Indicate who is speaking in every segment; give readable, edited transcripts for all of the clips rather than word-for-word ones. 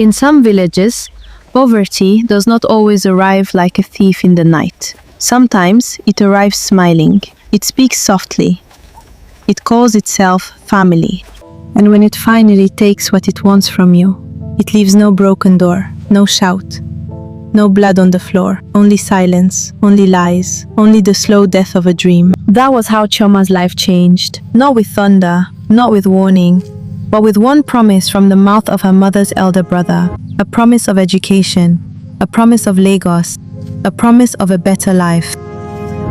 Speaker 1: In some villages, poverty does not always arrive like a thief in the night. Sometimes it arrives smiling. It speaks softly. It calls itself family. And when it finally takes what it wants from you, it leaves no broken door, no shout, no blood on the floor, only silence, only lies, only the slow death of a dream. That was how Chioma's life changed. Not with thunder, not with warning, but with one promise from the mouth of her mother's elder brother. A promise of education, a promise of Lagos, a promise of a better life.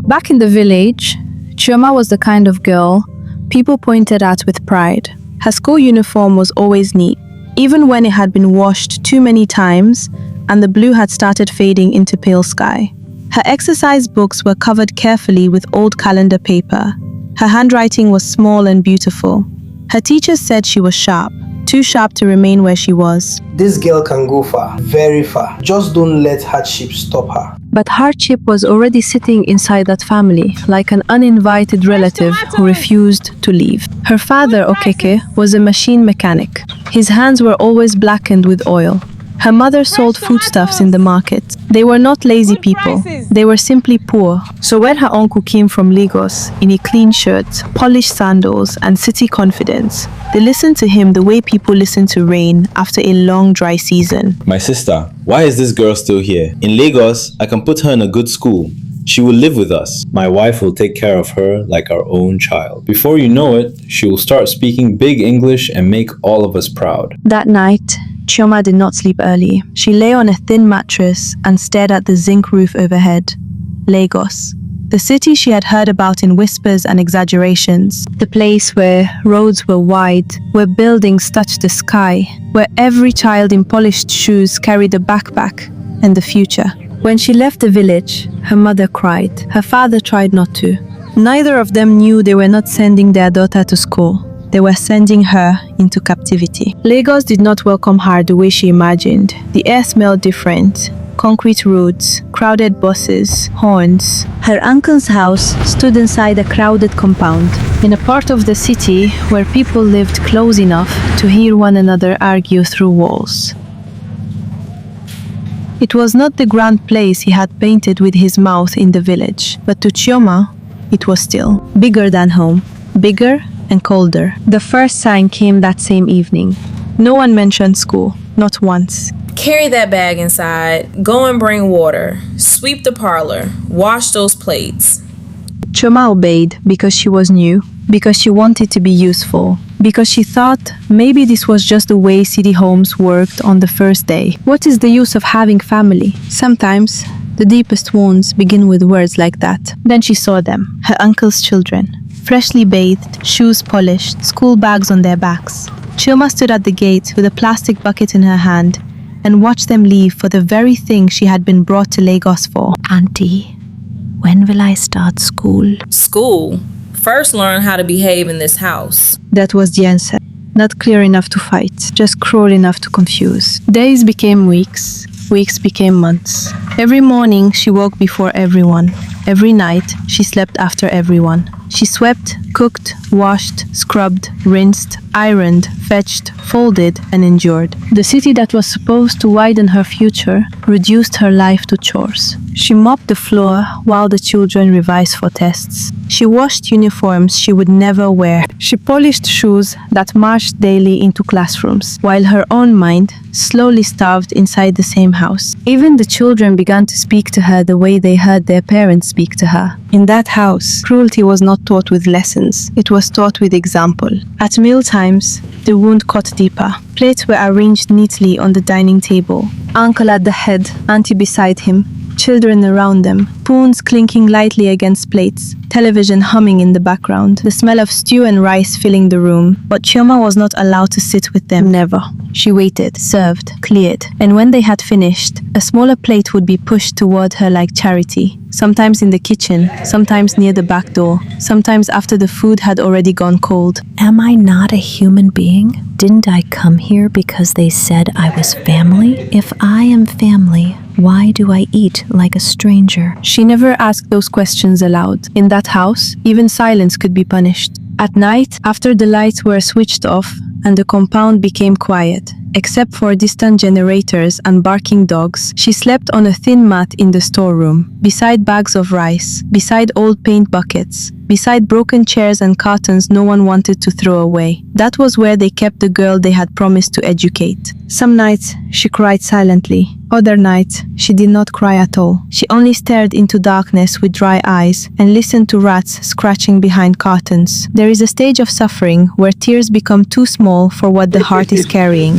Speaker 1: Back in the village, Chioma was the kind of girl people pointed at with pride. Her school uniform was always neat, even when it had been washed too many times and the blue had started fading into pale sky. Her exercise books were covered carefully with old calendar paper. Her handwriting was small and beautiful. Her teachers said she was sharp, too sharp to remain where she was.
Speaker 2: This girl can go far, very far. Just don't let hardship stop her.
Speaker 1: But hardship was already sitting inside that family, like an uninvited relative who refused to leave. Her father, Okeke, was a machine mechanic. His hands were always blackened with oil. Her mother sold foodstuffs in the market. They were not lazy people. They were simply poor. So when her uncle came from Lagos in a clean shirt, polished sandals, and city confidence, they listened to him the way people listen to rain after a long dry season.
Speaker 3: My sister, why is this girl still here? In Lagos, I can put her in a good school. She will live with us. My wife will take care of her like our own child. Before you know it, she will start speaking big English and make all of us proud.
Speaker 1: That night, Chioma did not sleep early. She lay on a thin mattress and stared at the zinc roof overhead. Lagos, the city she had heard about in whispers and exaggerations. The place where roads were wide, where buildings touched the sky, where every child in polished shoes carried a backpack and the future. When she left the village, her mother cried. Her father tried not to. Neither of them knew they were not sending their daughter to school. They were sending her into captivity. Lagos did not welcome her the way she imagined. The air smelled different. Concrete roads, crowded buses, horns. Her uncle's house stood inside a crowded compound, in a part of the city where people lived close enough to hear one another argue through walls. It was not the grand place he had painted with his mouth in the village, but to Chioma, it was still bigger than home, bigger and colder. The first sign came that same evening. No one mentioned school, not once.
Speaker 4: Carry that bag inside, go and bring water, sweep the parlor, wash those plates.
Speaker 1: Chioma obeyed because she was new, because she wanted to be useful, because she thought maybe this was just the way city homes worked on the first day. What is the use of having family? Sometimes the deepest wounds begin with words like that. Then she saw them, her uncle's children, freshly bathed, shoes polished, school bags on their backs. Chioma stood at the gate with a plastic bucket in her hand and watched them leave for the very thing she had been brought to Lagos for.
Speaker 5: Auntie, when will I start school?
Speaker 4: School? First learn how to behave in this house.
Speaker 1: That was the answer. Not clear enough to fight, just cruel enough to confuse. Days became weeks, weeks became months. Every morning she woke before everyone. Every night she slept after everyone. She swept, cooked, washed, scrubbed, rinsed, ironed, fetched, folded, and endured. The city that was supposed to widen her future reduced her life to chores. She mopped the floor while the children revised for tests. She washed uniforms she would never wear. She polished shoes that marched daily into classrooms, while her own mind slowly starved inside the same house. Even the children began to speak to her the way they heard their parents speak to her. In that house, cruelty was not taught with lessons. It was taught with example. At mealtimes, the wound cut deeper. Plates were arranged neatly on the dining table. Uncle at the head, auntie beside him, children around them, spoons clinking lightly against plates, television humming in the background, the smell of stew and rice filling the room. But Chioma was not allowed to sit with them. Never. She waited, served, cleared, and when they had finished, a smaller plate would be pushed toward her like charity. Sometimes in the kitchen, sometimes near the back door, sometimes after the food had already gone cold.
Speaker 5: Am I not a human being? Didn't I come here because they said I was family? If I am family, why do I eat like a stranger?
Speaker 1: She never asked those questions aloud. In that house, even silence could be punished. At night, after the lights were switched off and the compound became quiet, Except for distant generators and barking dogs, she slept on a thin mat in the storeroom, beside bags of rice, beside old paint buckets, beside broken chairs and cartons no one wanted to throw away. That was where they kept the girl they had promised to educate. Some nights, she cried silently. Other nights, she did not cry at all. She only stared into darkness with dry eyes and listened to rats scratching behind curtains. There is a stage of suffering where tears become too small for what the heart is carrying.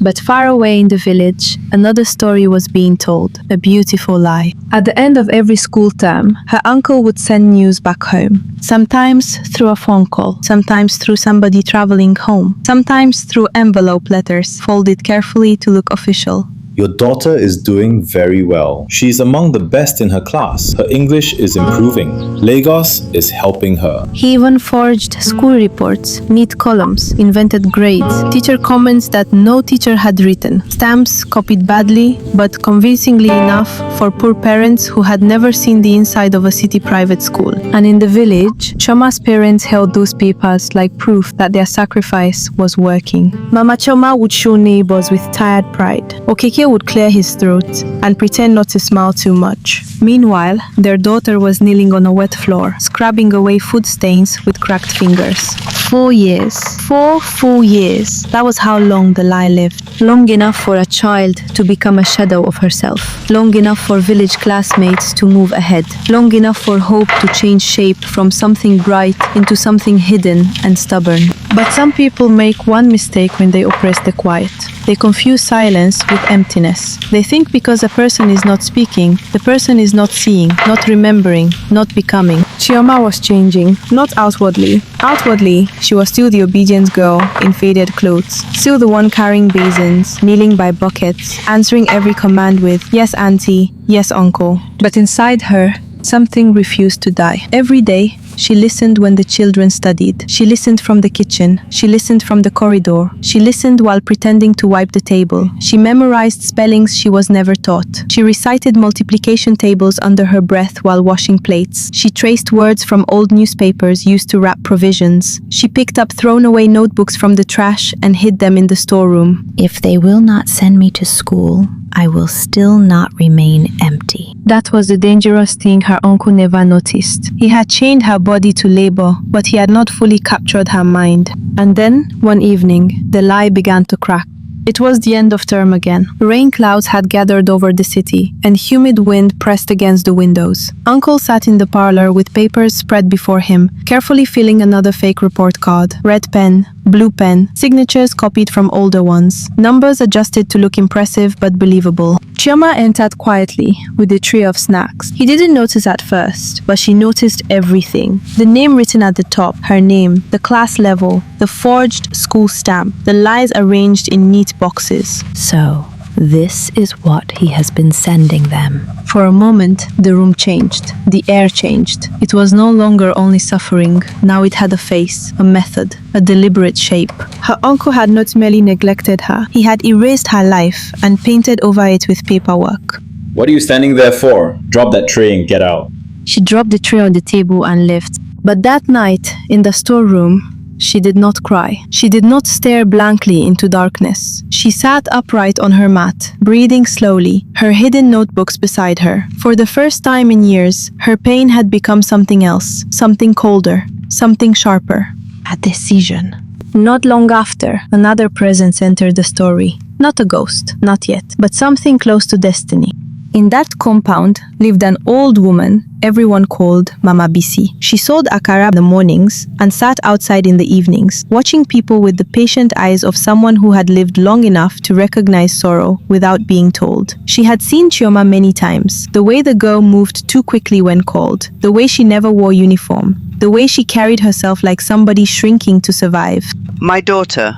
Speaker 1: But far away in the village, another story was being told, a beautiful lie. At the end of every school term, her uncle would send news back home. Sometimes through a phone call, sometimes through somebody traveling home, sometimes through envelope letters folded carefully to look official.
Speaker 3: Your daughter is doing very well. She's among the best in her class. Her English is improving. Lagos is helping her.
Speaker 1: He even forged school reports, neat columns, invented grades, teacher comments that no teacher had written, stamps copied badly but convincingly enough for poor parents who had never seen the inside of a city private school. And in the village, Choma's parents held those papers like proof that their sacrifice was working. Mama Choma would show neighbors with tired pride. Okeke would clear his throat and pretend not to smile too much. Meanwhile, their daughter was kneeling on a wet floor, scrubbing away food stains with cracked fingers. 4 years. 4 full years. That was how long the lie lived. Long enough for a child to become a shadow of herself. Long enough for village classmates to move ahead. Long enough for hope to change shape from something bright into something hidden and stubborn. But some people make one mistake when they oppress the quiet. They confuse silence with emptiness. They think because a person is not speaking, the person is not seeing, not remembering, not becoming. Chioma was changing, not outwardly. Outwardly, she was still the obedient girl in faded clothes, still the one carrying basins, kneeling by buckets, answering every command with, "Yes, auntie, yes, uncle." But inside her, something refused to die. Every day, she listened when the children studied. She listened from the kitchen. She listened from the corridor. She listened while pretending to wipe the table. She memorized spellings she was never taught. She recited multiplication tables under her breath while washing plates. She traced words from old newspapers used to wrap provisions. She picked up thrown-away notebooks from the trash and hid them in the storeroom.
Speaker 5: If they will not send me to school, I will still not remain empty.
Speaker 1: That was the dangerous thing her uncle never noticed. He had chained her body to labor, but he had not fully captured her mind. And then, one evening, the lie began to crack. It was the end of term again. Rain clouds had gathered over the city, and humid wind pressed against the windows. Uncle sat in the parlor with papers spread before him, carefully filling another fake report card. Red pen, blue pen, signatures copied from older ones, numbers adjusted to look impressive but believable. Chioma entered quietly with a tray of snacks. He didn't notice at first, but she noticed everything. The name written at the top, her name, the class level, the forged school stamp, the lies arranged in neat boxes.
Speaker 5: So, this is what he has been sending them.
Speaker 1: For a moment, the room changed. The air changed. It was no longer only suffering. Now it had a face, a method, a deliberate shape. Her uncle had not merely neglected her. He had erased her life and painted over it with paperwork.
Speaker 3: What are you standing there for? Drop that tray and get out.
Speaker 1: She dropped the tray on the table and left. But that night, in the storeroom, she did not cry. She did not stare blankly into darkness. She sat upright on her mat, breathing slowly, her hidden notebooks beside her. For the first time in years, her pain had become something else, something colder, something sharper. A decision. Not long after, another presence entered the story. Not a ghost, not yet, but something close to destiny. In that compound lived an old woman everyone called Mama Bisi. She sold akara in the mornings and sat outside in the evenings, watching people with the patient eyes of someone who had lived long enough to recognize sorrow without being told. She had seen Chioma many times, the way the girl moved too quickly when called, the way she never wore uniform, the way she carried herself like somebody shrinking to survive.
Speaker 6: My daughter,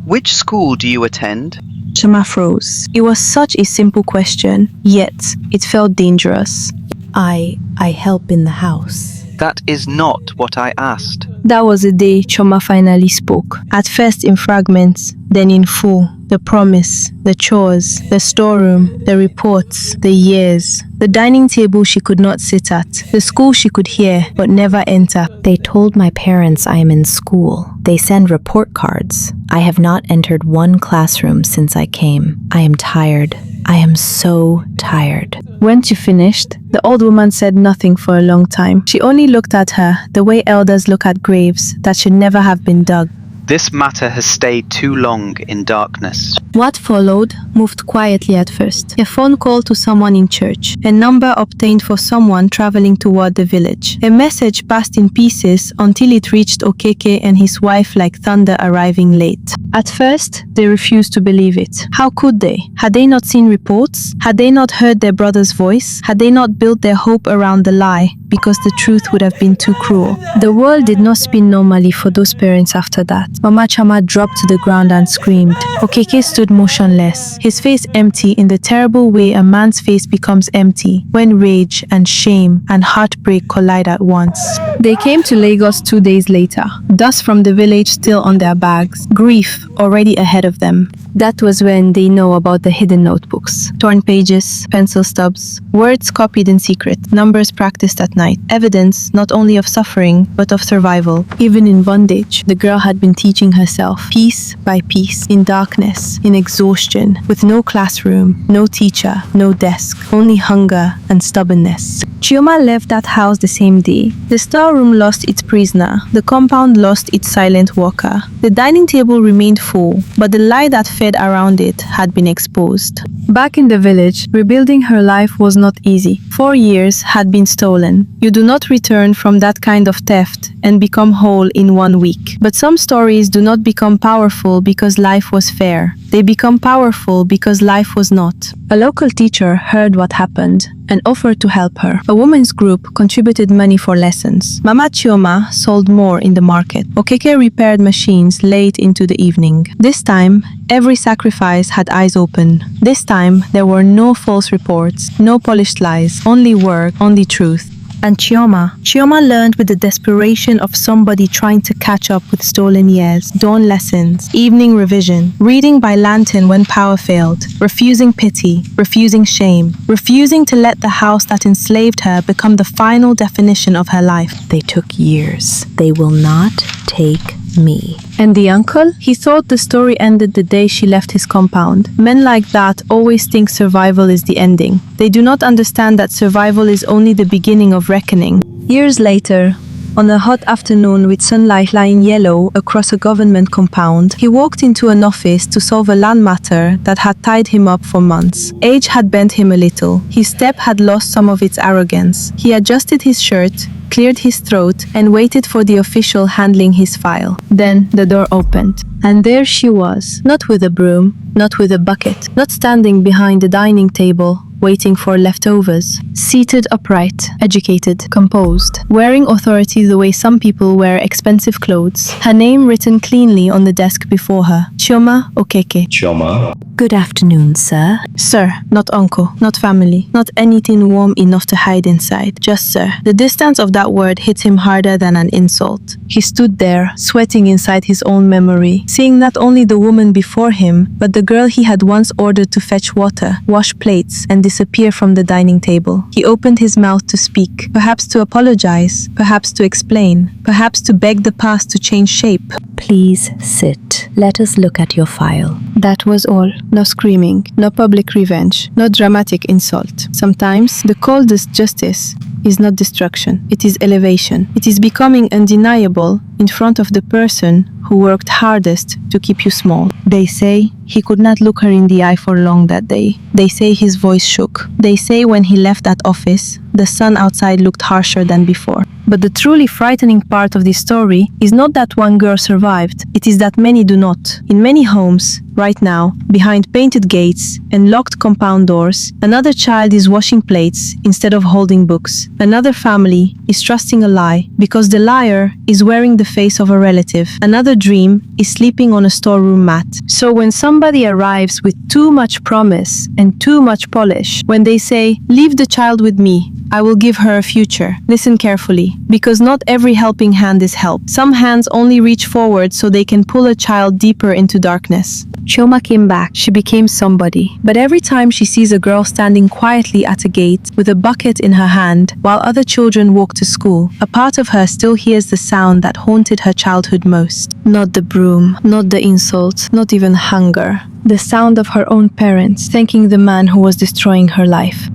Speaker 6: which school do you attend?
Speaker 1: Chioma froze. It was such a simple question, yet it felt dangerous.
Speaker 5: I help in the house.
Speaker 6: That is not what I asked.
Speaker 1: That was the day Chioma finally spoke. At first in fragments, then in full. The promise, the chores, the storeroom, the reports, the years. The dining table she could not sit at. The school she could hear but never enter.
Speaker 5: They told my parents I am in school. They send report cards. I have not entered one classroom since I came. I am tired. I am so tired.
Speaker 1: When she finished, the old woman said nothing for a long time. She only looked at her the way elders look at graves that should never have been dug.
Speaker 6: This matter has stayed too long in darkness.
Speaker 1: What followed moved quietly at first. A phone call to someone in church. A number obtained for someone traveling toward the village. A message passed in pieces until it reached Okeke and his wife like thunder arriving late. At first, they refused to believe it. How could they? Had they not seen reports? Had they not heard their brother's voice? Had they not built their hope around the lie? Because the truth would have been too cruel. The world did not spin normally for those parents after that. Mama Chama dropped to the ground and screamed. Okeke stood motionless, his face empty in the terrible way a man's face becomes empty when rage and shame and heartbreak collide at once. They came to Lagos 2 days later, dust from the village still on their bags, grief already ahead of them. That was when they know about the hidden notebooks, torn pages, pencil stubs, words copied in secret, numbers practiced at night, evidence not only of suffering but of survival. Even in bondage, the girl had been teaching herself, piece by piece, in darkness, in exhaustion, with no classroom, no teacher, no desk, only hunger and stubbornness. Chioma left that house the same day. The storeroom lost its prisoner, the compound lost its silent worker. The dining table remained full, but the lie that fed around it had been exposed. Back in the village, rebuilding her life was not easy. 4 years had been stolen. You do not return from that kind of theft and become whole in 1 week. But some stories do not become powerful because life was fair. They become powerful because life was not. A local teacher heard what happened and offered to help her. A women's group contributed money for lessons. Mama Chioma sold more in the market. Okeke repaired machines late into the evening. This time, every sacrifice had eyes open. This time, there were no false reports, no polished lies, only work, only truth. And Chioma learned with the desperation of somebody trying to catch up with stolen years. Dawn lessons, evening revision, reading by lantern when power failed, refusing pity, refusing shame, refusing to let the house that enslaved her become the final definition of her life.
Speaker 5: They took years. They will not take me.
Speaker 1: And the uncle? He thought the story ended the day she left his compound. Men like that always think survival is the ending. They do not understand that survival is only the beginning of reckoning. Years later, on a hot afternoon with sunlight lying yellow across a government compound, he walked into an office to solve a land matter that had tied him up for months. Age had bent him a little. His step had lost some of its arrogance. He adjusted his shirt, cleared his throat, and waited for the official handling his file. Then the door opened. And there she was, not with a broom, not with a bucket, not standing behind the dining table, waiting for leftovers. Seated upright, educated, composed, wearing authority the way some people wear expensive clothes. Her name written cleanly on the desk before her. Chioma Okeke.
Speaker 3: Chioma.
Speaker 5: Good afternoon, sir.
Speaker 1: Sir, not uncle, not family, not anything warm enough to hide inside. Just sir. The distance of that word hit him harder than an insult. He stood there, sweating inside his own memory, seeing not only the woman before him, but the girl he had once ordered to fetch water, wash plates, and disappear from the dining table. He opened his mouth to speak, perhaps to apologize, perhaps to explain, perhaps to beg the past to change shape.
Speaker 5: Please sit. Let us look at your file.
Speaker 1: That was all. No screaming, no public revenge, no dramatic insult. Sometimes the coldest justice is not destruction, it is elevation. It is becoming undeniable in front of the person who worked hardest to keep you small. They say he could not look her in the eye for long that day. They say his voice shook. They say when he left that office, the sun outside looked harsher than before. But the truly frightening part of this story is not that one girl survived, it is that many do not. In many homes, right now, behind painted gates and locked compound doors, another child is washing plates instead of holding books. Another family is trusting a lie because the liar is wearing the the face of a relative. Another dream is sleeping on a storeroom mat. So when somebody arrives with too much promise and too much polish, when they say, "Leave the child with me, I will give her a future," listen carefully, because not every helping hand is help. Some hands only reach forward so they can pull a child deeper into darkness. Chioma came back. She became somebody. But every time she sees a girl standing quietly at a gate with a bucket in her hand while other children walk to school, a part of her still hears the sound that haunted her childhood most. Not the broom, not the insult, not even hunger. The sound of her own parents thanking the man who was destroying her life.